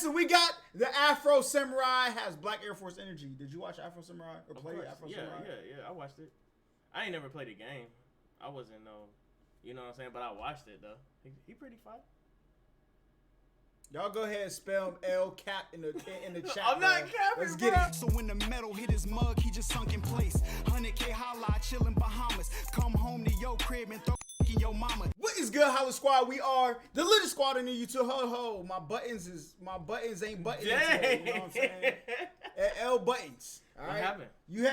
listen, we got the Afro Samurai has Black Air Force energy. Did you watch Afro Samurai or play Afro Samurai? Yeah, I watched it. I ain't never played a game. I wasn't you know what I'm saying, but I watched it though. He pretty fine. Y'all go ahead and spell L cap in the chat. I'm not capping, Let's get bro. it. So when the metal hit his mug, he just sunk in place. 100K Holla, chillin' Bahamas. Come home to your crib and throw in your mama. What is good, HollaSquad? We are the littest squad in the YouTube. Ho ho. My buttons ain't buttons. Today, you know what I'm saying? L buttons. All right. What happened? You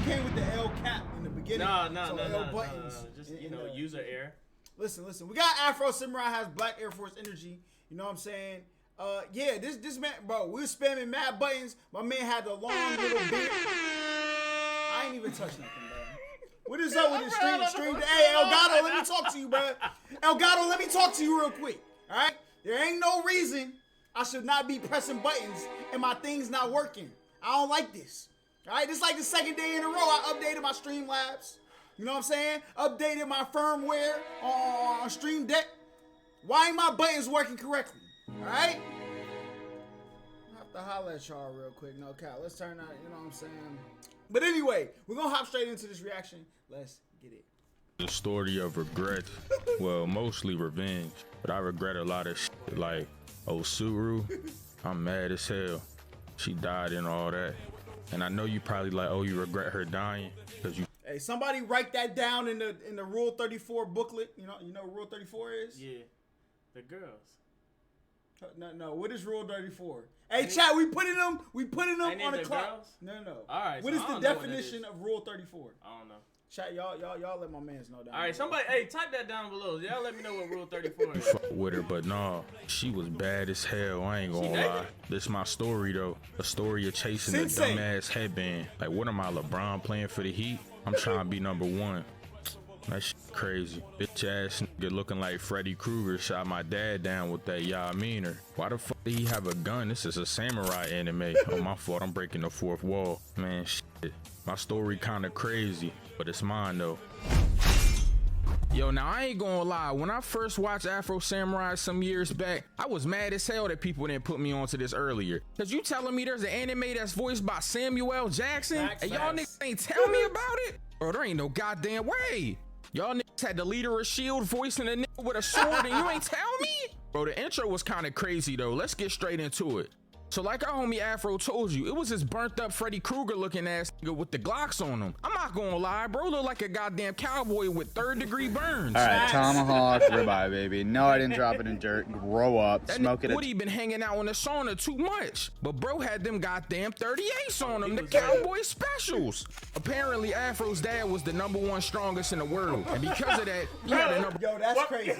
came with the L cap in the beginning. No. L buttons. Just user error. Listen. We got Afro Samurai has Black Air Force energy. You know what I'm saying? Yeah, this man, bro, we was spamming mad buttons. My man had the long little beard. I ain't even touch nothing, bro. What is up with this stream? Hey, Elgato, let me talk to you, bro. Elgato, let me talk to you real quick. All right? There ain't no reason I should not be pressing buttons and my thing's not working. I don't like this. All right? This is like the second day in a row I updated my Streamlabs. You know what I'm saying? Updated my firmware on Stream Deck. Why ain't my buttons working correctly? All right? I have to holler at y'all real quick. No cap. Let's turn out, you know what I'm saying? But anyway, we're going to hop straight into this reaction. Let's get it. The story of regret. Well, mostly revenge. But I regret a lot of shit. Like Osuru, I'm mad as hell. She died and all that. And I know you probably like, oh, you regret her dying because you. Hey, somebody write that down in the Rule 34 booklet. You know what Rule 34 is? Yeah. The girls. No. What is Rule 34? Hey, chat, we putting them on the clock. Girls? No. All right. What is the definition of Rule 34? I don't know. Chat, y'all let my mans know that. All right, somebody, hey, type that down below. Y'all let me know what Rule 34 is. Fuck with her, but nah, she was bad as hell. I ain't gonna lie. This my story though. A story of chasing the dumbass headband. Like, what am I, LeBron playing for the Heat? I'm trying to be #1. That shit crazy. Bitch ass nigga looking like Freddy Krueger shot my dad down with that meaner. Why the fuck did he have a gun? This is a samurai anime. Oh, my fault. I'm breaking the fourth wall. Man, shit. My story kinda crazy, but it's mine though. Yo, now I ain't gonna lie. When I first watched Afro Samurai some years back, I was mad as hell that people didn't put me onto this earlier. Cause you telling me there's an anime that's voiced by Samuel L. Jackson, and y'all niggas ain't tell me about it? Bro, there ain't no goddamn way. Y'all niggas had the leader of S.H.I.E.L.D. voicing a nigga with a sword and you ain't tell me? Bro, the intro was kind of crazy though. Let's get straight into it. So like our homie Afro told you, it was this burnt up Freddy Krueger looking ass nigga with the Glocks on him. I'm not gonna lie, bro, look like a goddamn cowboy with 3rd-degree burns. All right, tomahawk, ribeye, baby. No, I didn't drop it in dirt. Grow up, smoke it. Woody been hanging out in the sauna too much, but bro had them goddamn 38s on him, the cowboy specials. Apparently, Afro's dad was the #1 strongest in the world, and because of that, he had a number. Yo, that's crazy.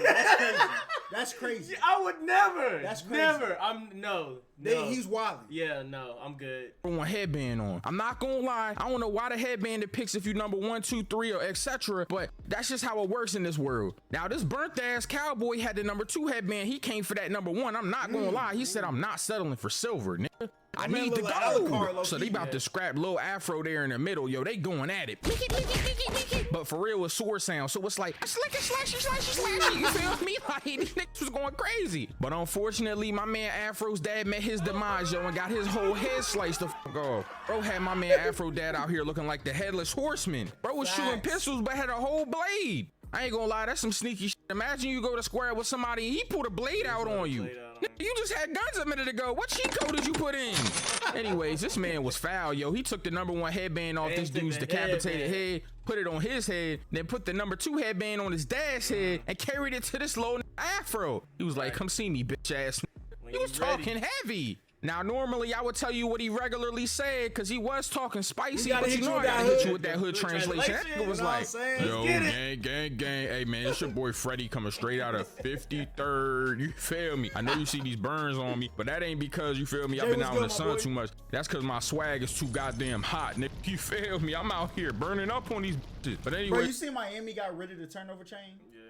That's crazy. I would never. That's crazy. Never. No. He's wilding. Yeah, no, I'm good. One headband on. I'm not gonna lie, I don't know why the headband depicts if you #1, 2, 3, or etc. But that's just how it works in this world. Now this burnt ass cowboy had the #2 headband. He came for that #1. I'm not gonna lie. He said I'm not settling for silver, nigga. I need the gold. So they about to scrap Lil Afro there in the middle. Yo, they going at it. But for real, it's sword sound. So it's like slicky slashy. You feel me? Like these niggas was going crazy. But unfortunately, my man Afro's dad met his demise, yo, and got his whole head sliced the fuck off. Bro had my man Afro dad out here looking like the headless horseman. Bro was shooting pistols but had a whole blade. I ain't gonna lie, that's some sneaky shit. Imagine you go to square with somebody and he pulled a blade out on you. You just had guns a minute ago. What cheat code did you put in? Anyways, this man was foul, yo. He took the #1 headband off this dude's decapitated head, put it on his head, then put the #2 headband on his dad's head and carried it to this low Afro. He was like, come see me, bitch ass. He was talking heavy. Now, normally I would tell you what he regularly said because he was talking spicy, but you know I gotta hit you with that hood translation. That nigga was like, yo, gang. Hey, man, it's your boy Freddy coming straight out of 53rd. You feel me? I know you see these burns on me, but that ain't because, you feel me, I've been out in the sun too much. That's because my swag is too goddamn hot, nigga. You feel me? I'm out here burning up on these bitches. But anyway. Bro, you see Miami got rid of the turnover chain? Yeah.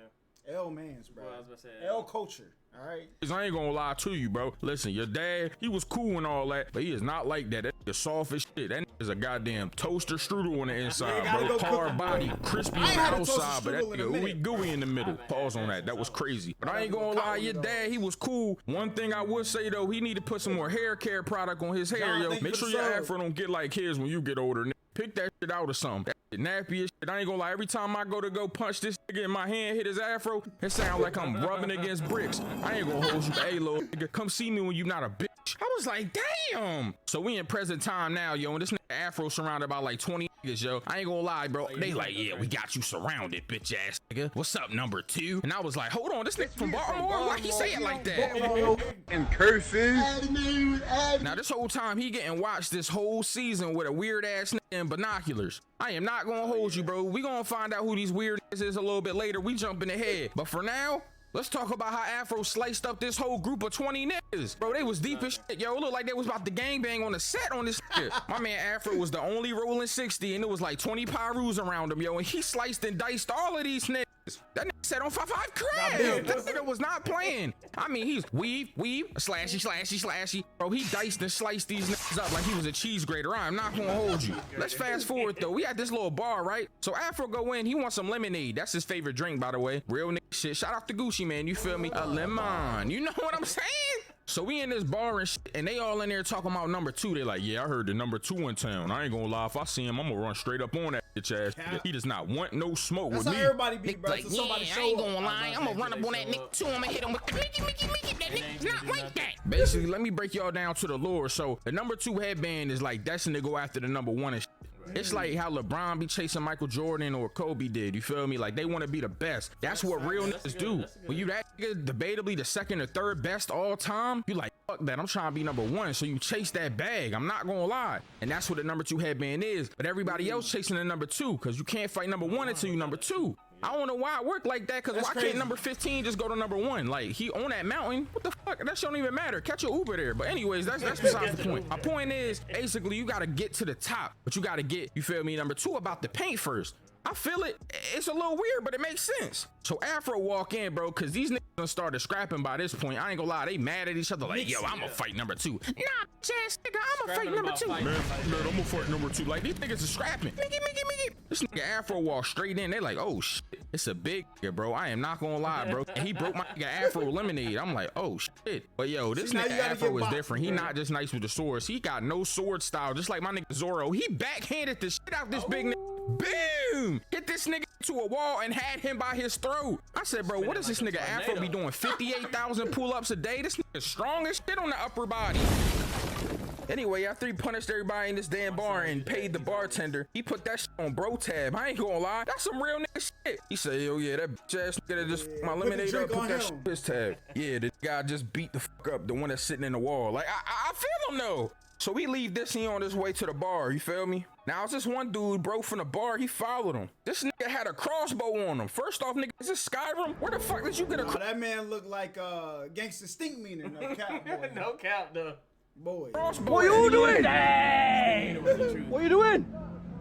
L mans, bro. Well, I was about to say, L culture. All right. I ain't gonna lie to you, bro. Listen, your dad, he was cool and all that, but he is not like that. That nigga soft as shit. That nigga's a goddamn toaster strudel on the inside, gotta bro. go Hard cook- body, crispy I on ain't the had a toaster outside, but that strudel in a nigga minute. gooey in the middle. Pause on that. That was crazy. But I ain't gonna lie, your dad, he was cool. One thing I would say though, he need to put some more hair care product on his hair, John, yo. thank you Make for sure the your sub. afro don't get like his when you get older. Nigga. Pick that shit out or something. That shit nappy as shit. I ain't gonna lie, every time I go punch this nigga in my hand, hit his afro, it sound like I'm rubbing against bricks. I ain't gonna hold you. Hey, little nigga, come see me when you not a bitch. I was like, damn. So we in present time now, yo, and this nigga afro surrounded by like 20 niggas, yo. I ain't gonna lie, bro. They like, yeah, we got you surrounded, bitch ass nigga. What's up, number 2? And I was like, hold on, this nigga from Baltimore? Why he say it like that? And curses. Now this whole time he getting watched this whole season with a weird ass nigga and binoculars. I am not gonna hold you, bro. We gonna find out who these weird niggas is a little bit later. We jumping ahead. But for now, let's talk about how Afro sliced up this whole group of 20 niggas. Bro, they was deep as shit, yo. It looked like they was about to gangbang on the set on this shit. My man Afro was the only rolling 60, and it was like 20 Pyrus around him, yo. And he sliced and diced all of these niggas. That nigga said on 5-5 crab. That nigga was not playing. I mean, he's weave, slashy. Bro, he diced and sliced these niggas up like he was a cheese grater. I'm not gonna hold you. Let's fast forward though. We at this little bar, right? So Afro go in, he wants some lemonade. That's his favorite drink, by the way. Real nigga shit. Shout out to Gucci, man. You feel me? A lemon. You know what I'm saying? So we in this bar and shit, and they all in there talking about number 2. They like, yeah, I heard the number 2 in town. I ain't gonna lie, if I see him, I'm gonna run straight up on that bitch ass nigga. He does not want no smoke That's with how me. everybody be, bro. Like, So somebody yeah, I show ain't up. gonna lie. I'm gonna run up on that nigga too. I'm gonna hit him with the Mickey. That nigga's not like that. Basically, let me break y'all down to the lore. So the number 2 headband is like destined to go after the number 1 and shit. It's like how LeBron be chasing Michael Jordan or Kobe did. You feel me? Like they want to be the best. That's what real niggas do. When you that nigga debatably the second or third best all time, you like, fuck that. I'm trying to be number 1. So you chase that bag. I'm not gonna lie. And that's what the number 2 headband is. But everybody else chasing the number 2 because you can't fight number 1 until you number 2. I don't know why it worked like that, because why can't number 15 just go to number 1? Like, he on that mountain. What the fuck? That shit don't even matter. Catch your Uber there. But anyways, that's besides the point. My point is, basically, you got to get to the top, but you got to get, you feel me, number 2 about the paint first. I feel it. It's a little weird, but it makes sense. So Afro walk in, bro, because these niggas done started scrapping by this point. I ain't gonna lie, they mad at each other like, yo, I'm gonna fight number 2. Nah, bitch-ass nigga, I'm gonna fight number 2. Man, I'm gonna fight number 2. Like, these niggas are scrapping. Mickey. This nigga Afro walk straight in. They like, oh, shit, it's a big nigga, bro. I am not gonna lie, bro. And he broke my nigga Afro lemonade. I'm like, oh, shit. But, yo, this nigga Afro is different. He not just nice with the swords. He got no sword style, just like my nigga Zorro. He backhanded the shit out this big nigga. Boom! Hit this nigga to a wall and had him by his throat. I said, bro, what does this nigga Afro be doing? 58,000 pull-ups a day? This nigga strong as shit on the upper body. Anyway, after he punished everybody in this damn bar and paid the bartender, he put that shit on bro tab. I ain't gonna lie, that's some real nigga shit. He said, yo, yeah, that bitch ass nigga that just my lemonade up, put that shit on his tab. Yeah, the guy just beat the fuck up, the one that's sitting in the wall. Like, I feel him though. So we leave this scene on his way to the bar, you feel me? Now it's this one dude, bro, from the bar, he followed him. This nigga had a crossbow on him. First off, nigga, is this Skyrim? Where the fuck did you get a crossbow? That man looked like Gangsta Stink Meaner, no cap, boy. No cap, though. Boy. What you doing? What you doing?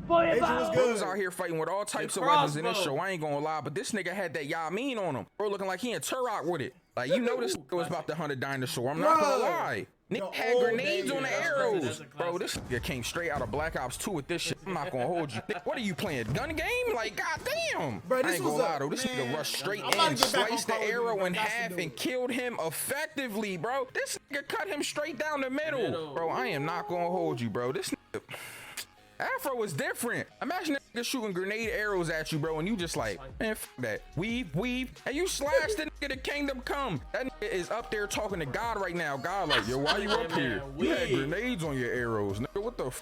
Agent was Bro good. was out here fighting with all types of weapons in this show. I ain't gonna lie, but this nigga had that Yamin on him. Bro looking like he in Turok with it. Like, you know this nigga was about to hunt a dinosaur. I'm not gonna lie. Nigga had grenades on the arrows. Bro, this nigga came straight out of Black Ops 2 with this shit. I'm not gonna hold you. What are you playing? Gun game? Like, goddamn. Bro, I ain't gonna lie though. This nigga rushed straight in, sliced the arrow in half, and killed him effectively, bro. This nigga cut him straight down the middle. Bro, I am not gonna hold you, bro. This nigga. Afro is different. Imagine that nigga shooting grenade arrows at you, bro, and you just like, man, f that. Weave, and you slash the nigga to Kingdom Come. That nigga is up there talking to God right now. God like, yo, why you up here? You had grenades on your arrows, nigga. What the f?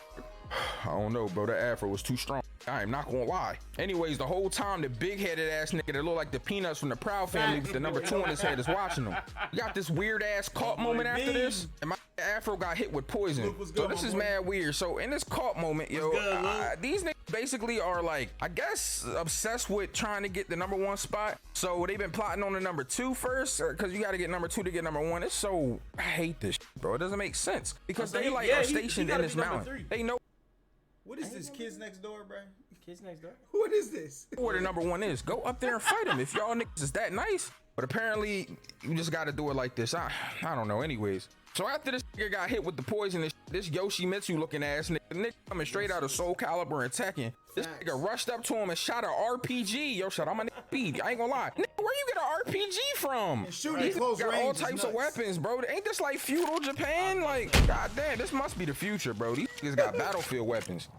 I don't know, bro. That Afro was too strong. I am not gonna lie. Anyways, the whole time the big-headed ass nigga that look like the Peanuts from the Proud Family with the number 2 on his head is watching him. You got this weird ass caught moment after this, and my Afro got hit with poison. So this is mad weird. So in this caught moment, yo, these niggas basically are like, I guess, obsessed with trying to get the number 1 spot. So they've been plotting on the number 2 first, because you got to get number 2 to get number 1. It's so, I hate this shit, bro. It doesn't make sense because they like are stationed in this mountain. They know. What is this? Kids Next Door, bro? Kids Next Door. What is this? Where the number one is. Go up there and fight him if y'all niggas is that nice. But apparently, you just got to do it like this. I don't know. Anyways, so after this nigga got hit with the poison, this Yoshimitsu looking ass nigga coming straight out of Soul Calibur and Tekken. This nigga rushed up to him and shot an RPG. Yo, shut up, I'm a nigga beat. I ain't gonna lie. Nigga, where you get an RPG from? Shooting close got range all types of weapons, bro. Ain't this like feudal Japan? Like, goddamn, this must be the future, bro. These niggas got battlefield weapons.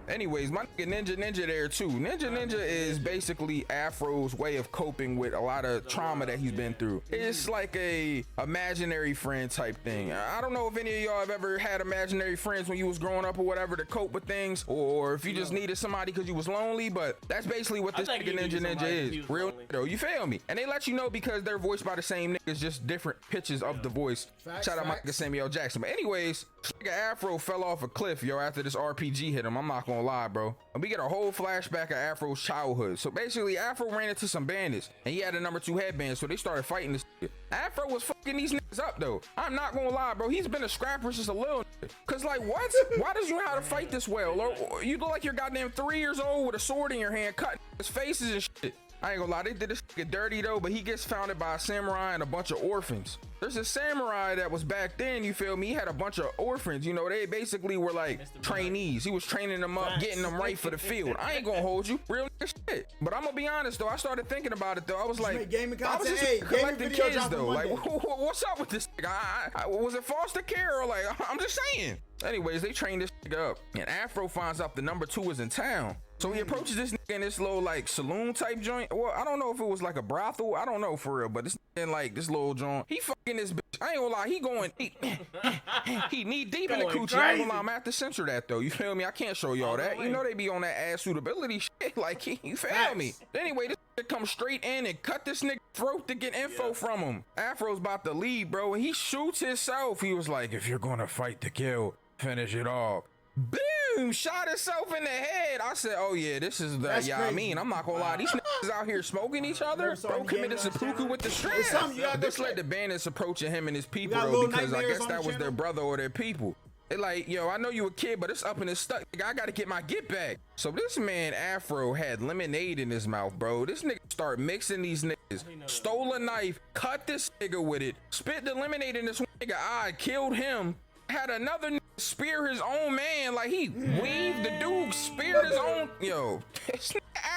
Anyways, my nigga Ninja there too. Ninja is basically Afro's way of coping with a lot of trauma that he's been through. It's like a imaginary friend type thing. I don't know if any of y'all have ever had imaginary friends when you was growing up or whatever to cope with things, or if you just needed somebody because you was lonely, but that's basically what this nigga Ninja is. Real though, you feel me? And they let you know because they're voiced by the same niggas, just different pitches of the voice. Shout out Mike Samuel Jackson. But anyways, nigga Afro fell off a cliff, yo, after this RPG hit him. I'm not gonna lie, bro. And we get a whole flashback of Afro's childhood. So basically, Afro ran into some bandits, and he had a number 2 headband, so they started fighting this nigga. Afro was fucking these niggas up, though. I'm not gonna lie, bro. He's been a scrapper since a little nigga. Cause like, what? Why does you know how to fight this well? Or you look like you're goddamn 3 years old with a sword in your hand, cutting his faces and shit. I ain't gonna lie, they did this nigga dirty though, but he gets founded by a samurai and a bunch of orphans. There's a samurai that was back then, you feel me? He had a bunch of orphans, you know, they basically were like trainees. He was training them up, getting them right for the field. I ain't gonna hold you, real shit. But I'm gonna be honest though, I started thinking about it though. I was like, gaming I was content. just collecting kids though. Like, what's up with this nigga? Was it foster care or like, I'm just saying. Anyways, they trained this nigga up, and Afro finds out the number 2 is in town. So he approaches this nigga in this little like saloon type joint. Well, I don't know if it was like a brothel. I don't know for real, but this nigga in like this little joint. He fucking this bitch. I ain't gonna lie, he going, he knee deep in the coochie. I ain't gonna lie, I'm at to censor that though. You feel me? I can't show y'all that. You know they be on that ass suitability shit. Like, you feel me? Anyway, this nigga come straight in and cut this nigga throat to get info from him. Afro's about to leave, bro, and he shoots himself. He was like, if you're gonna fight to kill, finish it off. Boom! Shot himself in the head. I said, oh yeah, this is the, yeah, I mean, I'm not gonna lie, these niggas out here smoking each other. Bro committed seppuku with the strap. This led the bandits approaching him and his people though, because I guess that was their brother or their people. They like, yo, I know you a kid, but it's up and it's stuck. I gotta get my get back. So this man Afro had lemonade in his mouth, bro. This nigga start mixing these niggas. Stole a knife, cut this nigga with it, spit the lemonade in this nigga eye, killed him. Had another nigga spear his own man, like he weaved the dude, speared his own. Yo,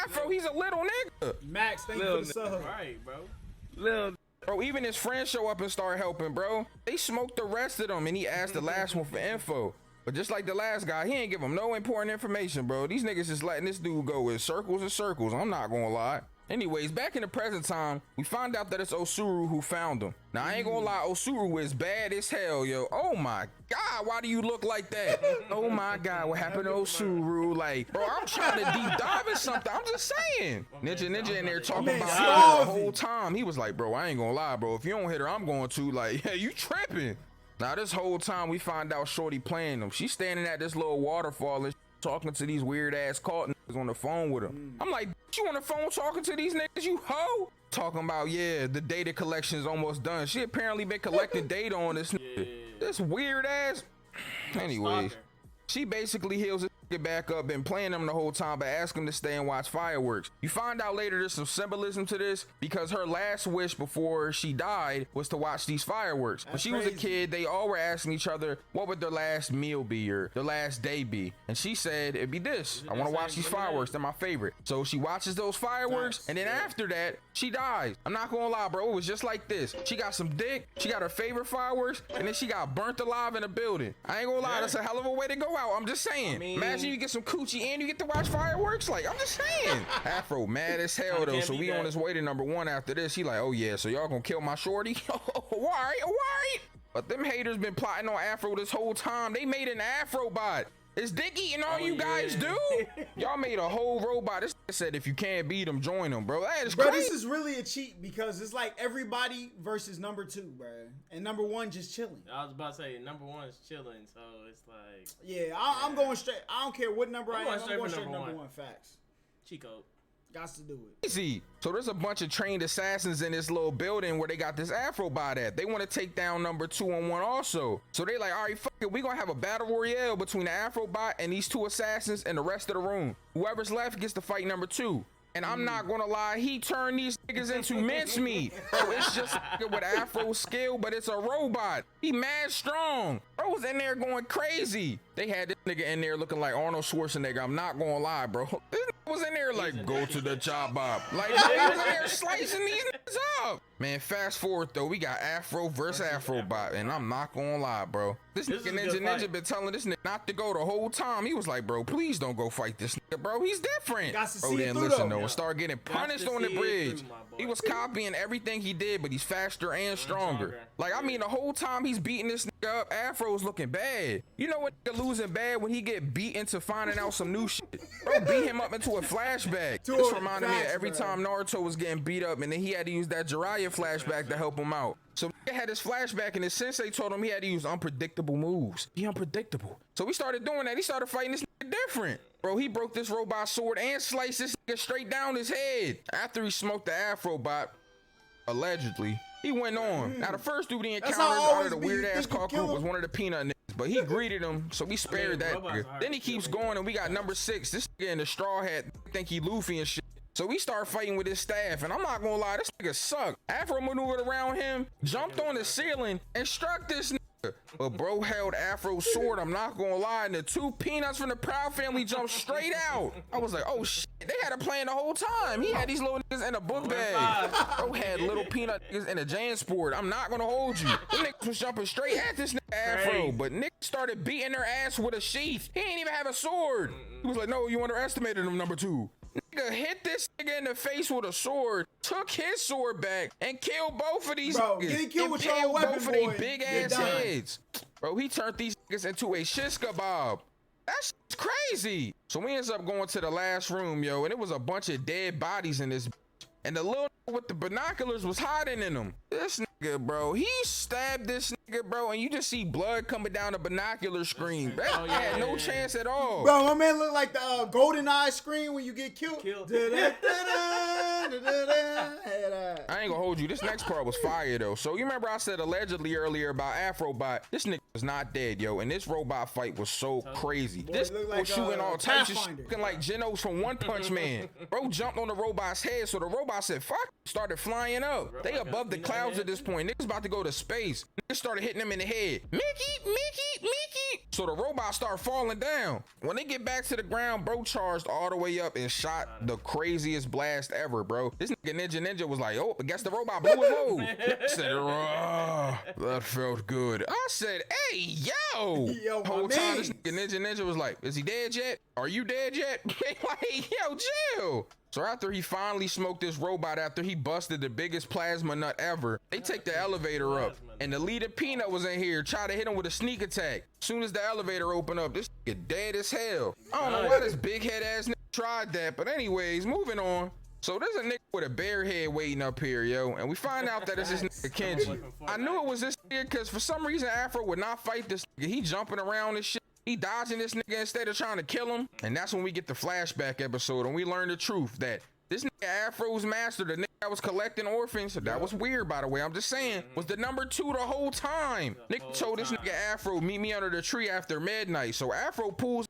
Afro, he's a little nigga. Max, thank you for the sub. Right, bro. Bro, even his friends show up and start helping, bro. They smoked the rest of them, and he asked the last one for info. But just like the last guy, he ain't give him no important information, bro. These niggas just letting this dude go in circles and circles. I'm not gonna lie. Anyways, back in the present time, we find out that it's Osuru who found him. Now, I ain't gonna lie, Osuru is bad as hell, yo. Oh my God, why do you look like that? Oh my God, what happened to Osuru? Like, bro, I'm trying to deep dive in something. I'm just saying. Ninja in there talking about her the whole time. He was like, bro, I ain't gonna lie, bro. If you don't hit her, I'm going to. Like, yeah, you tripping. Now, this whole time, we find out Shorty playing them. She's standing at this little waterfall and talking to these weird ass caught niggas on the phone with him. I'm like, you on the phone talking to these niggas, you hoe? Talking about, yeah, the data collection is almost done. She apparently been collecting data on this nigga. This weird ass. Anyways, she basically heals this nigga back up, been playing him the whole time, but ask him to stay and watch fireworks. You find out later there's some symbolism to this because her last wish before she died was to watch these fireworks. When she was a kid, they all were asking each other what would their last meal be or their last day be, and she said it'd be this. I want to watch these fireworks, they're my favorite. So she watches those fireworks, and then after that she dies. I'm not gonna lie, bro, it was just like this. She got some dick, she got her favorite fireworks, and then she got burnt alive in a building. I ain't gonna lie, that's a hell of a way to go out. I'm just saying. Imagine you get some coochie and you get to watch fireworks. Like, I'm just saying. Afro mad as hell though, so we on his way to number 1 after this. He like, oh yeah, so y'all gonna kill my shorty? Why? But them haters been plotting on Afro this whole time. They made an Afro bot. It's dick eating all you guys do. Y'all made a whole robot. This said if you can't beat them, join them, bro. That is crazy. This is really a cheat because it's like everybody versus number 2, bro, and number 1 just chilling. I was about to say number 1 is chilling, so it's like. Yeah, I'm going straight. I don't care what number I am. I'm going straight number one. Facts. Chico. Got to do it. Easy. So there's a bunch of trained assassins in this little building where they got this Afro bot at. They want to take down number 2 on 1 also. So they like, all right, fuck it. We gonna have a battle royale between the Afro bot and these 2 assassins and the rest of the room. Whoever's left gets to fight number 2. And I'm not gonna lie, he turned these niggas into mincemeat. Bro, it's just a nigga with Afro skill, but it's a robot. He mad strong. Bro was in there going crazy. They had this nigga in there looking like Arnold Schwarzenegger. I'm not gonna lie, bro. This nigga was in there like, go to the chop bop. Like, bro, he was in there slicing these niggas up. Man, fast forward though, we got Afro versus Afro bot, and I'm not gonna lie, bro. This nigga Ninja been telling this nigga not to go the whole time. He was like, bro, please don't go fight this nigga, bro. He's different. Bro didn't listen though and start getting punished on the bridge. He was copying everything he did, but he's faster and stronger. Like, I mean, the whole time he's beating this nigga up, Afro's looking bad. You know what nigga losing bad when he get beat into finding out some new shit? Bro beat him up into a flashback. This reminded me of every time Naruto was getting beat up and then he had to use that Jiraiya flashback to help him out. So he had his flashback and his sensei told him he had to use unpredictable moves. Be unpredictable. So we started doing that. He started fighting this nigga different. Bro, he broke this robot sword and sliced this nigga straight down his head. After he smoked the Afro bot, allegedly, he went on. Now the first dude he encountered out of the weird ass car group was one of the peanut niggas, but he greeted him, so we spared that nigga. Then he keeps going and we got number 6. This nigga in the straw hat think he Luffy and shit. So we start fighting with his staff, and I'm not gonna lie, this nigga sucked. Afro maneuvered around him, jumped on the ceiling, and struck this nigga. But bro held Afro's sword, I'm not gonna lie, and the 2 peanuts from the Proud family jumped straight out. I was like, oh shit, they had a plan the whole time. He had these little niggas in a book bag. Bro had little peanut niggas in a JanSport. I'm not gonna hold you. The niggas was jumping straight at this nigga Afro, but niggas started beating their ass with a sheath. He ain't even have a sword. He was like, no, you underestimated him, number 2. Nigga hit this nigga in the face with a sword, took his sword back, and killed both of these niggas. Getting killed with your own weapon, both of boy. their big ass heads. Bro, he turned these niggas into a shish kebab. That's crazy. So we ends up going to the last room, yo, and it was a bunch of dead bodies in this. And the little nigga with the binoculars was hiding in them. This nigga, bro, he stabbed this nigga, bro, and you just see blood coming down the binocular screen. That had no chance at all. Bro, my man looked like the golden eye screen when you get killed. I ain't gonna hold you. This next part was fire though. So you remember I said allegedly earlier about Afrobot. This nigga was not dead, yo. And this robot fight was so crazy. This like, was shooting all types of shit, looking like Genos from One Punch Man. Bro jumped on the robot's head, so the robot said, fuck, started flying up. They above the clouds at this point. Niggas about to go to space. Niggas started hitting them in the head. Mickey. So the robot started falling down. When they get back to the ground, bro charged all the way up and shot the craziest blast ever, bro. This nigga Ninja was like, oh, I guess the robot blew his load. I said, that felt good. I said, hey, yo. Whole time this nigga Ninja was like, is he dead yet? Are you dead yet? Like, yo, chill. So after he finally smoked this robot, after he busted the biggest plasma nut ever, they take the elevator up. And the leader Peanut was in here, tried to hit him with a sneak attack. Soon as the elevator opened up, this nigga dead as hell. I don't know why this big head ass nigga tried that, but anyways, moving on. So there's a nigga with a bear head waiting up here, yo, and we find out that it's this nigga Kenji. I knew it was this nigga because for some reason Afro would not fight this nigga. He jumping around and shit. He dodging this nigga instead of trying to kill him. And that's when we get the flashback episode and we learn the truth that this nigga Afro's master, the nigga that was collecting orphans, that was weird by the way, I'm just saying, was the number 2 the whole time. Nigga told this nigga Afro, meet me under the tree after midnight. So Afro pulls.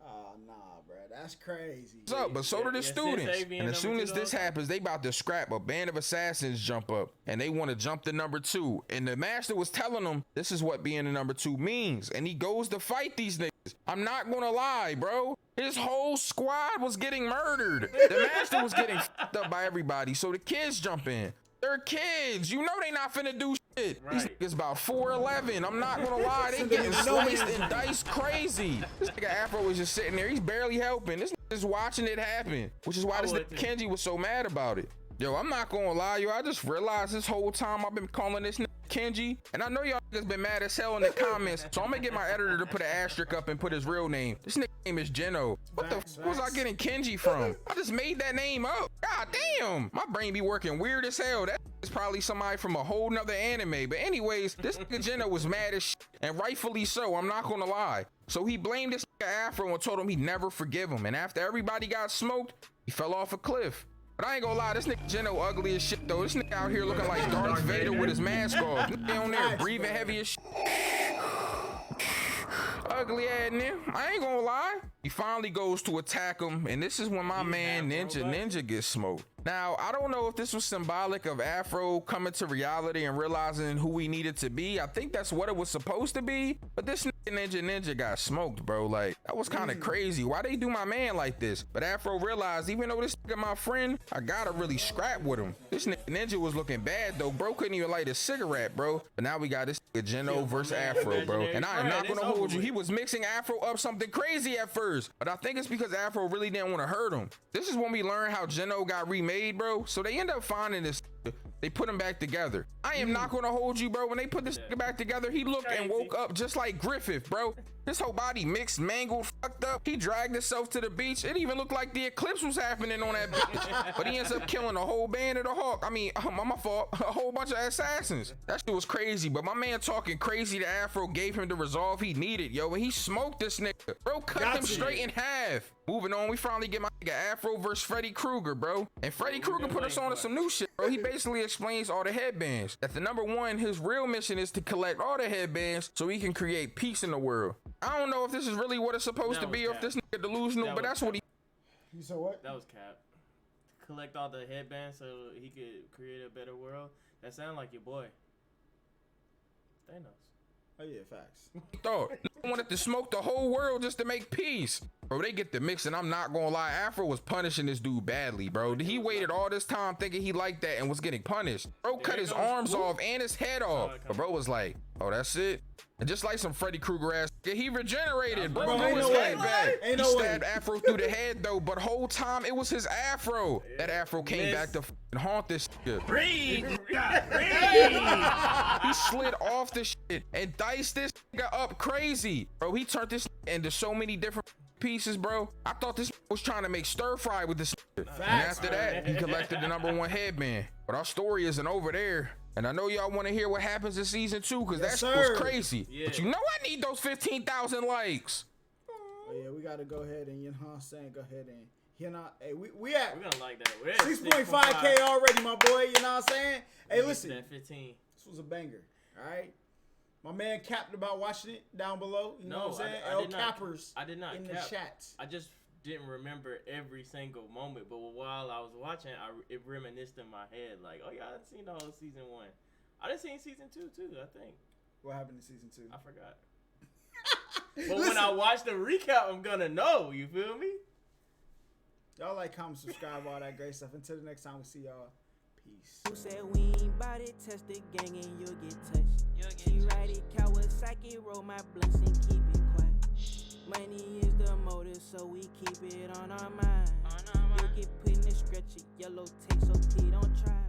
Oh, nah, bro, that's crazy. What's up? But so do the students. And as soon as this happens, they about to scrap. A band of assassins jump up and they want to jump to number 2. And the master was telling them this is what being the number 2 means. And he goes to fight these niggas. I'm not gonna lie, bro. His whole squad was getting murdered. The master was getting fucked up by everybody. So the kids jump in. They're kids. You know they not finna do shit. These niggas about 4'11". I'm not gonna lie. They getting sliced and diced crazy. This nigga Afro was just sitting there. He's barely helping. This nigga's watching it happen. Which is why this nigga Kenji was so mad about it. Yo, I'm not gonna lie, yo. I just realized this whole time I've been calling this nigga Kenji. And I know y'all niggas been mad as hell in the comments. So I'm gonna get my editor to put an asterisk up and put his real name. This nigga name is Geno. What the fuck was I getting Kenji from? I just made that name up. God damn. My brain be working weird as hell. That is probably somebody from a whole nother anime. But anyways, this nigga Geno was mad as shit. And rightfully so, I'm not gonna lie. So he blamed this Afro and told him he'd never forgive him. And after everybody got smoked, he fell off a cliff. But I ain't gonna lie, this nigga Geno ugly as shit though. This nigga out here looking like Darth Vader with his mask off. Nigga on there breathing heavy as shit. Ugly ass nigga. I ain't gonna lie. He finally goes to attack him, and this is when my man Ninja gets smoked. Now, I don't know if this was symbolic of Afro coming to reality and realizing who he needed to be. I think that's what it was supposed to be, but this Ninja got smoked, bro. Like, that was kind of crazy. Why they do my man like this? But Afro realized, even though this nigga my friend, I gotta really scrap with him. This Ninja was looking bad, though. Bro couldn't even light a cigarette, bro. But now we got this nigga Geno versus Afro, bro. And I am not gonna hold you. He was mixing Afro up something crazy at first, but I think it's because Afro really didn't want to hurt him. This is when we learn how Geno got remade, bro. So they end up finding this. They put him back together. I am not gonna hold you, bro. When they put this nigga back together, he looked and woke up just like Griffith, bro. His whole body mixed, mangled, fucked up. He dragged himself to the beach. It even looked like the eclipse was happening on that beach. But he ends up killing a whole band of the Hawk. I mean, my fault. A whole bunch of assassins. That shit was crazy. But my man talking crazy to Afro gave him the resolve he needed, yo. And he smoked this nigga. Bro, cut him straight in half. Moving on, we finally get my nigga Afro versus Freddy Krueger, bro. And Freddy Krueger put us on to some new shit, bro. He basically explains all the headbands. That the number one, his real mission is to collect all the headbands so he can create peace in the world. I don't know if this is really what it's supposed to be or if this nigga delusional, but that's what he... You said what? That was cap. Collect all the headbands so he could create a better world. That sound like your boy. Thanos. Oh yeah, facts. Thought wanted to smoke the whole world just to make peace. Bro, they get the mix, and I'm not gonna lie, Afro was punishing this dude badly, bro. He waited all this time thinking he liked that and was getting punished. Bro cut his arms off and his head off. But bro was like, oh, that's it? And just like some Freddy Krueger ass, he regenerated, bro. Ain't His no head way. back. Ain't He no way. stabbed Afro through the head though, but whole time it was his Afro. That Afro came back to f***ing haunt this shit. He slid off the shit and diced this nigga up crazy. Bro, he turned this into so many different pieces, bro. I thought this was trying to make stir fry with this shit. And after that, he collected the number one headband. But our story isn't over there. And I know y'all want to hear what happens in season 2 because that shit was crazy. Yeah. But you know I need those 15,000 likes. Oh yeah, we gotta go ahead and, you know what I'm saying, go ahead and, you know, hey, we at We're gonna like that. We're at 6.5K already, my boy, you know what I'm saying? Hey, listen, that 15. this was a banger, all right? My man capped about watching it down below, you know what I'm saying? I did not, Cappers I did not in cap. the chat. I just didn't remember every single moment, but while I was watching, it reminisced in my head, like, oh yeah, I done seen the whole season 1. I done seen season 2 too, I think. What happened in season 2? I forgot. But when I watch the recap, I'm gonna know. You feel me? Y'all like, comment, subscribe, all that great stuff. Until the next time we see y'all. Peace. Who said we ain't bout it? Test the gang and you'll get touched. She ride it, Kawasaki, roll my blunts and keep it quiet. Money is the motive, so we keep it on our mind. You'll get put in the stretcher, yellow tape, so please don't try.